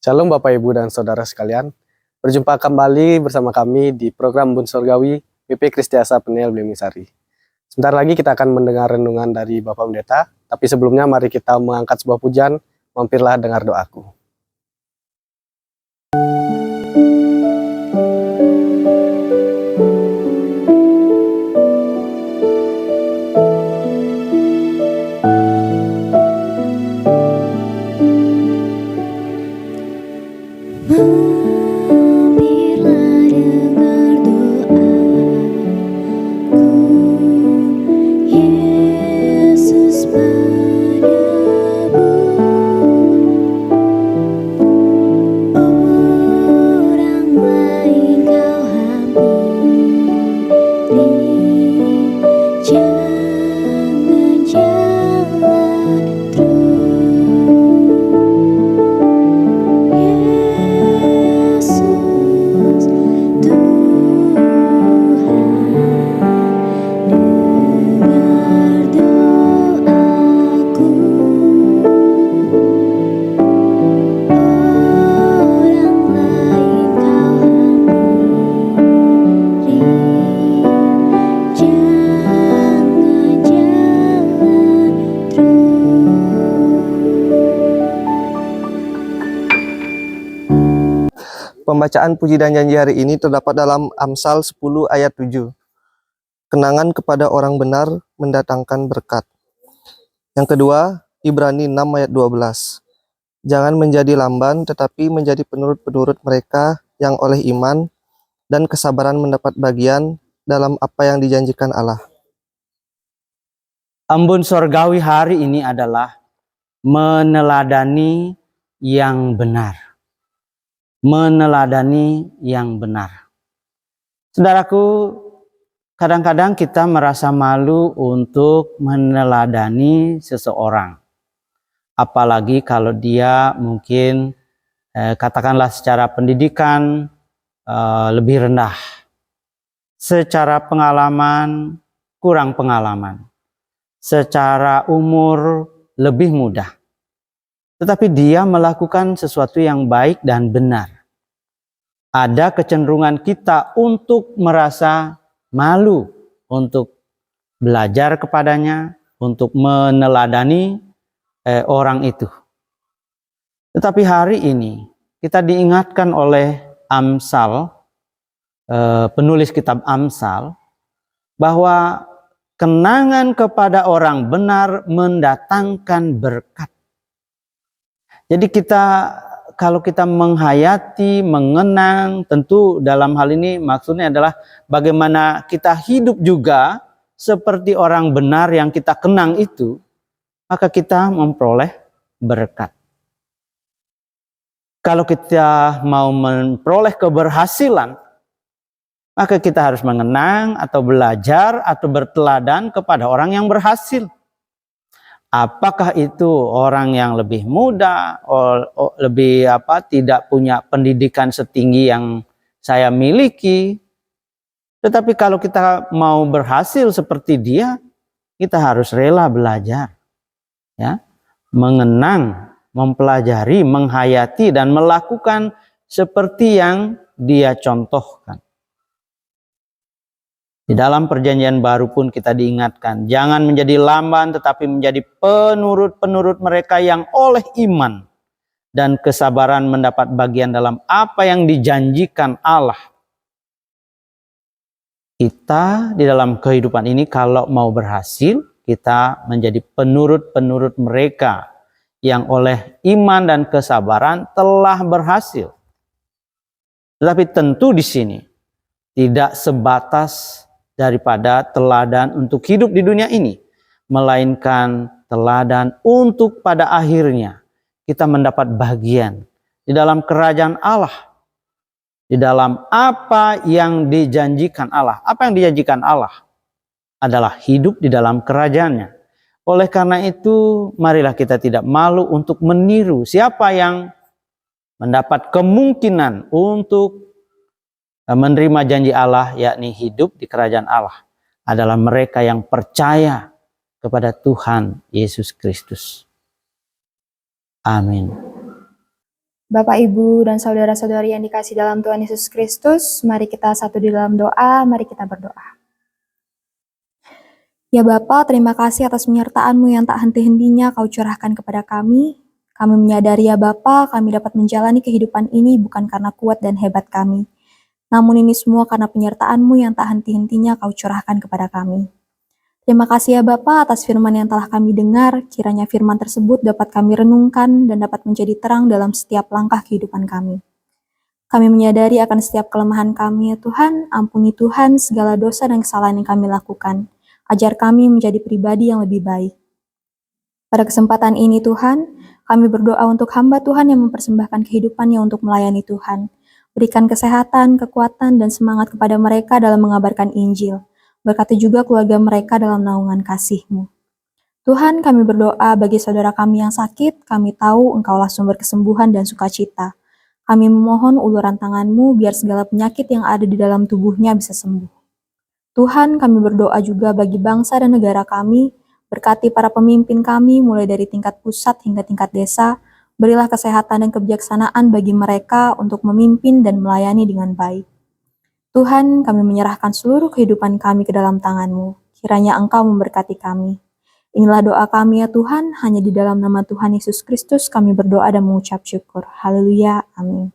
Shalom Bapak Ibu dan Saudara sekalian, berjumpa kembali bersama kami di program Bun Surgawi PP Kristiasa Peniel Blimisari. Sebentar lagi kita akan mendengar renungan dari Bapak Pendeta, tapi sebelumnya mari kita mengangkat sebuah pujian, mampirlah dengar doaku. Pembacaan puji dan janji hari ini terdapat dalam Amsal 10 ayat 7. Kenangan kepada orang benar mendatangkan berkat. Yang kedua, Ibrani 6 ayat 12. Jangan menjadi lamban tetapi menjadi penurut-penurut mereka yang oleh iman dan kesabaran mendapat bagian dalam apa yang dijanjikan Allah. Embun Surgawi hari ini adalah meneladani yang benar. Meneladani yang benar. Saudaraku, kadang-kadang kita merasa malu untuk meneladani seseorang. Apalagi kalau dia mungkin katakanlah secara pendidikan lebih rendah. Secara pengalaman kurang pengalaman. Secara umur lebih muda. Tetapi dia melakukan sesuatu yang baik dan benar. Ada kecenderungan kita untuk merasa malu untuk belajar kepadanya, untuk meneladani orang itu. Tetapi hari ini kita diingatkan oleh Amsal, penulis kitab Amsal, bahwa kenangan kepada orang benar mendatangkan berkat. Jadi kalau kita menghayati, mengenang, tentu dalam hal ini maksudnya adalah bagaimana kita hidup juga seperti orang benar yang kita kenang itu, maka kita memperoleh berkat. Kalau kita mau memperoleh keberhasilan, maka kita harus mengenang atau belajar atau berteladan kepada orang yang berhasil. Apakah itu orang yang lebih muda, lebih tidak punya pendidikan setinggi yang saya miliki. Tetapi kalau kita mau berhasil seperti dia, kita harus rela belajar. Ya, mengenang, mempelajari, menghayati dan melakukan seperti yang dia contohkan. Di dalam perjanjian baru pun kita diingatkan, jangan menjadi lamban tetapi menjadi penurut-penurut mereka yang oleh iman dan kesabaran mendapat bagian dalam apa yang dijanjikan Allah. Kita di dalam kehidupan ini kalau mau berhasil, kita menjadi penurut-penurut mereka yang oleh iman dan kesabaran telah berhasil. Tetapi tentu di sini tidak sebatas daripada teladan untuk hidup di dunia ini, melainkan teladan untuk pada akhirnya kita mendapat bagian di dalam kerajaan Allah, di dalam apa yang dijanjikan Allah. Apa yang dijanjikan Allah adalah hidup di dalam kerajaannya. Oleh karena itu, marilah kita tidak malu untuk meniru siapa yang mendapat kemungkinan untuk menerima janji Allah, yakni hidup di kerajaan Allah, adalah mereka yang percaya kepada Tuhan Yesus Kristus. Amin. Bapak, Ibu, dan saudara-saudari yang dikasih dalam Tuhan Yesus Kristus, mari kita satu di dalam doa, mari kita berdoa. Ya Bapa, terima kasih atas penyertaan-Mu yang tak henti-hentinya Kau curahkan kepada kami. Kami menyadari ya Bapa, kami dapat menjalani kehidupan ini bukan karena kuat dan hebat kami. Namun ini semua karena penyertaan-Mu yang tak henti-hentinya Kau curahkan kepada kami. Terima kasih ya Bapa atas firman yang telah kami dengar, kiranya firman tersebut dapat kami renungkan dan dapat menjadi terang dalam setiap langkah kehidupan kami. Kami menyadari akan setiap kelemahan kami ya Tuhan, ampuni Tuhan segala dosa dan kesalahan yang kami lakukan. Ajar kami menjadi pribadi yang lebih baik. Pada kesempatan ini Tuhan, kami berdoa untuk hamba Tuhan yang mempersembahkan kehidupannya untuk melayani Tuhan. Berikan kesehatan, kekuatan, dan semangat kepada mereka dalam mengabarkan Injil. Berkati juga keluarga mereka dalam naungan kasih-Mu. Tuhan, kami berdoa bagi saudara kami yang sakit, kami tahu Engkaulah sumber kesembuhan dan sukacita. Kami memohon uluran tangan-Mu biar segala penyakit yang ada di dalam tubuhnya bisa sembuh. Tuhan, kami berdoa juga bagi bangsa dan negara kami, berkati para pemimpin kami mulai dari tingkat pusat hingga tingkat desa, berilah kesehatan dan kebijaksanaan bagi mereka untuk memimpin dan melayani dengan baik. Tuhan, kami menyerahkan seluruh kehidupan kami ke dalam tangan-Mu, kiranya Engkau memberkati kami. Inilah doa kami ya Tuhan, hanya di dalam nama Tuhan Yesus Kristus kami berdoa dan mengucap syukur. Haleluya, amin.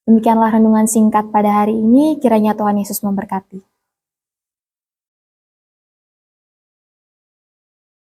Demikianlah renungan singkat pada hari ini, kiranya Tuhan Yesus memberkati.